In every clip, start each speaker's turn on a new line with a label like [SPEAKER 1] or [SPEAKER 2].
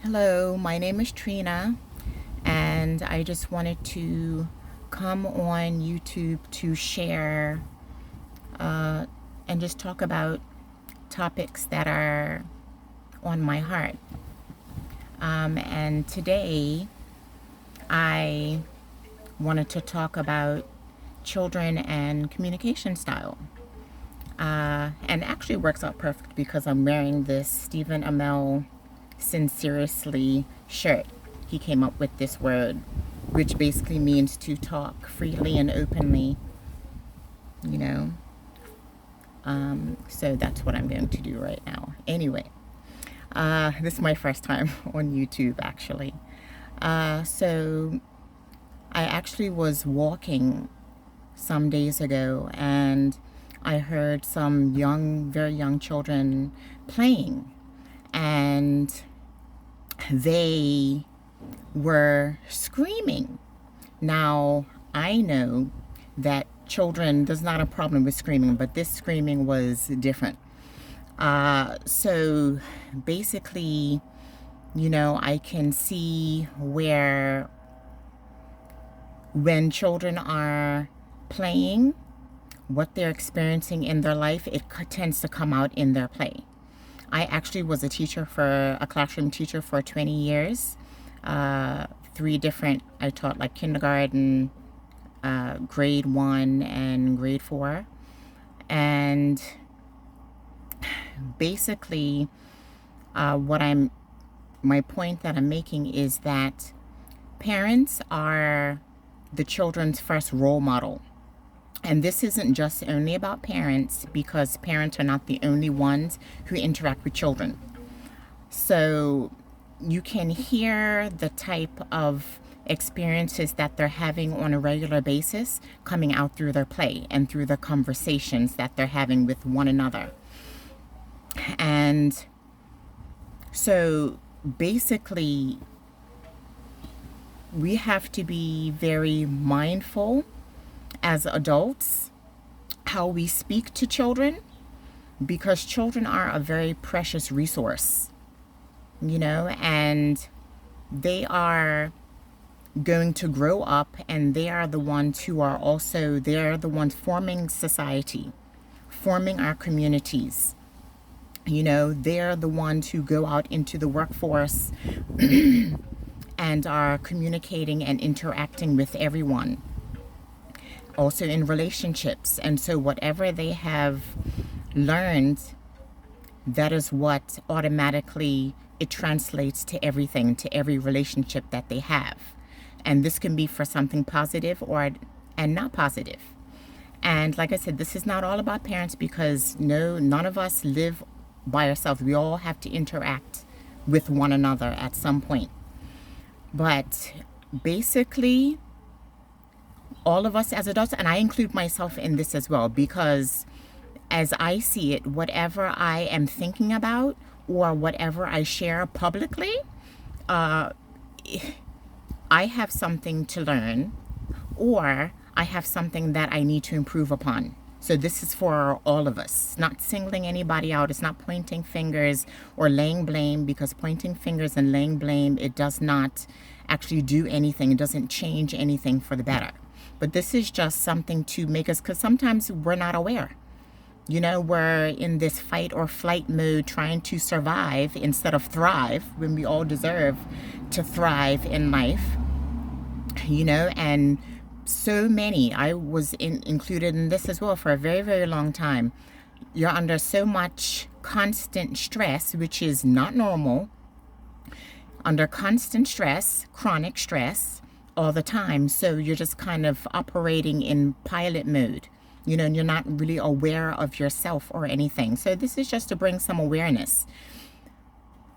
[SPEAKER 1] Hello, my name is Trina, and I just wanted to come on YouTube to share and just talk about topics that are on my heart. And today I wanted to talk about children and communication style. And actually works out perfect because I'm wearing this Stephen Amell Sincerely shirt. He came up with this word, which basically means to talk freely and openly, you know. So that's what I'm going to do right now. Anyway, this is my first time on YouTube, actually. So I actually was walking some days ago and I heard some very young children playing, and they were screaming. Now, I know that children, there's not a problem with screaming, but this screaming was different. So basically, I can see where when children are playing, what they're experiencing in their life, it tends to come out in their play. I actually was a classroom teacher for 20 years. I taught like kindergarten, grade 1 and grade 4. And basically, my point that I'm making is that parents are the children's first role model. And this isn't just only about parents, because parents are not the only ones who interact with children. So you can hear the type of experiences that they're having on a regular basis coming out through their play and through the conversations that they're having with one another. And so basically, we have to be very mindful as adults how we speak to children, because children are a very precious resource, and they are going to grow up, and they're the ones forming society, forming our communities. They're the ones who go out into the workforce and are communicating and interacting with everyone, also in relationships. And so whatever they have learned, that is what automatically it translates to everything, to every relationship that they have. And this can be for something positive and not positive. And like I said, this is not all about parents, because none of us live by ourselves. We all have to interact with one another at some point. But basically, all of us as adults, and I include myself in this as well, because as I see it, whatever I am thinking about or whatever I share publicly, I have something to learn, or I have something that I need to improve upon. So this is for all of us, not singling anybody out. It's not pointing fingers or laying blame, because pointing fingers and laying blame, it does not actually do anything. It doesn't change anything for the better. But this is just something to make us, because sometimes we're not aware. We're in this fight or flight mode trying to survive instead of thrive, when we all deserve to thrive in life. And so many, I was included in this as well for a very, very long time. You're under so much constant stress, which is not normal. Under constant stress, chronic stress, all the time. So you're just kind of operating in pilot mode, and you're not really aware of yourself or anything. So this is just to bring some awareness.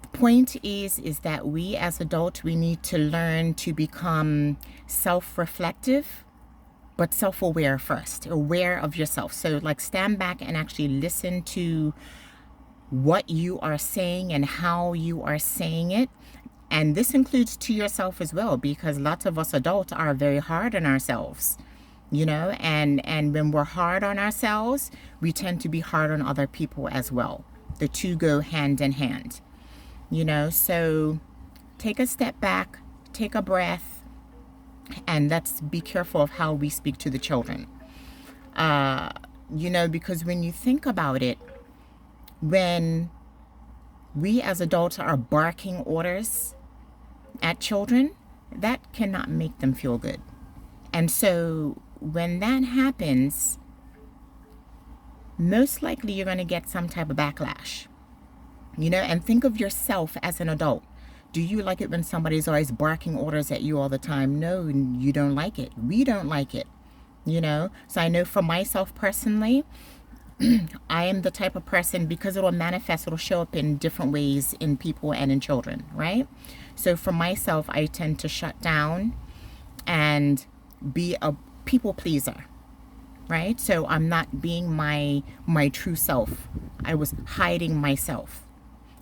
[SPEAKER 1] The point is that we as adults, we need to learn to become self-reflective, but self-aware first, aware of yourself. So like, stand back and actually listen to what you are saying and how you are saying it. And this includes to yourself as well, because lots of us adults are very hard on ourselves, and when we're hard on ourselves, we tend to be hard on other people as well. The two go hand in hand, so take a step back, take a breath, and let's be careful of how we speak to the children. Because when you think about it, when we as adults are barking orders at children, that cannot make them feel good. And so when that happens, most likely you're going to get some type of backlash. And think of yourself as an adult. Do you like it when somebody's always barking orders at you all the time? No, you don't like it. We don't like it. So I know for myself personally, I am the type of person, because it'll manifest, it'll show up in different ways in people and in children, right? So for myself, I tend to shut down and be a people pleaser, right? So I'm not being my true self. I was hiding myself.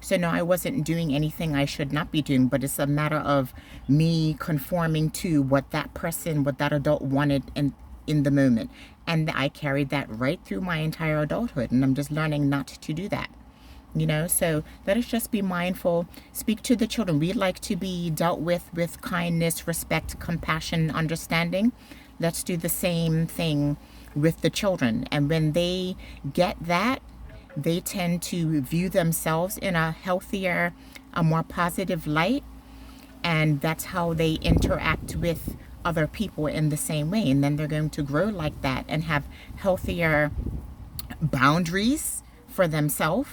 [SPEAKER 1] So no, I wasn't doing anything I should not be doing, but it's a matter of me conforming to what that person, what that adult wanted in the moment. And I carried that right through my entire adulthood, and I'm just learning not to do that. So let us just be mindful. Speak to the children. We'd like to be dealt with kindness, respect, compassion, understanding. Let's do the same thing with the children. And when they get that, they tend to view themselves in a healthier, a more positive light. And that's how they interact with other people in the same way. And then they're going to grow like that and have healthier boundaries for themselves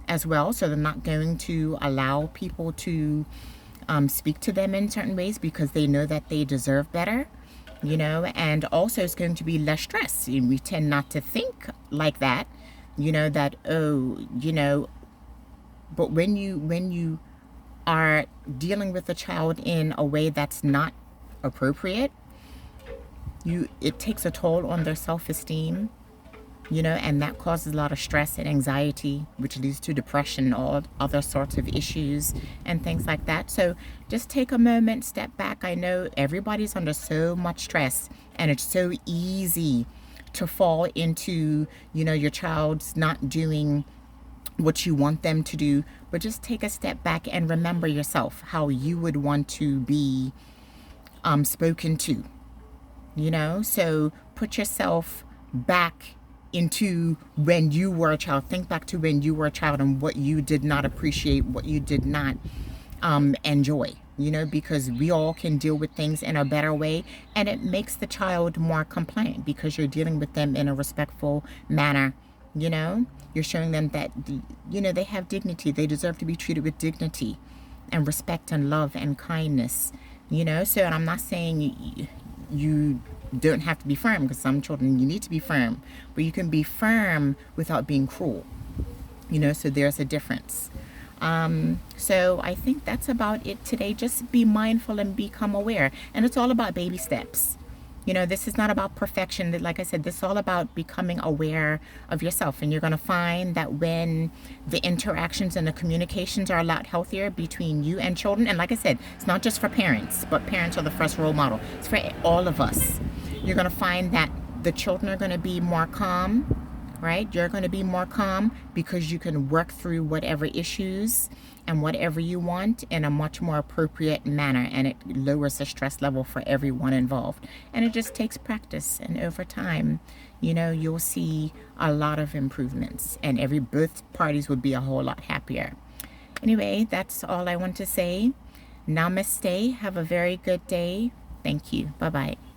[SPEAKER 1] as well. So they're not going to allow people to speak to them in certain ways because they know that they deserve better. And also it's going to be less stress. We tend not to think like that, but when you are dealing with a child in a way that's not appropriate, it takes a toll on their self-esteem, and that causes a lot of stress and anxiety, which leads to depression, all other sorts of issues and things like that. So just take a moment, step back. I know everybody's under so much stress, and it's so easy to fall into, your child's not doing what you want them to do. But just take a step back and remember yourself, how you would want to be spoken to, so put yourself back into when you were a child. Think back to when you were a child and what you did not appreciate, what you did not enjoy, because we all can deal with things in a better way, and it makes the child more compliant because you're dealing with them in a respectful manner. You're showing them that they have dignity. They deserve to be treated with dignity and respect and love and kindness. So, and I'm not saying you don't have to be firm, because some children you need to be firm, but you can be firm without being cruel. So there's a difference. So I think that's about it today. Just be mindful and become aware. And it's all about baby steps. This is not about perfection. Like I said, this is all about becoming aware of yourself. And you're going to find that when the interactions and the communications are a lot healthier between you and children, and like I said, it's not just for parents, but parents are the first role model. It's for all of us. You're going to find that the children are going to be more calm, right? You're going to be more calm because you can work through whatever issues and whatever you want in a much more appropriate manner, and it lowers the stress level for everyone involved. And it just takes practice, and over time, you'll see a lot of improvements, and both parties would be a whole lot happier. Anyway, that's all I want to say. Namaste. Have a very good day. Thank you. Bye-bye.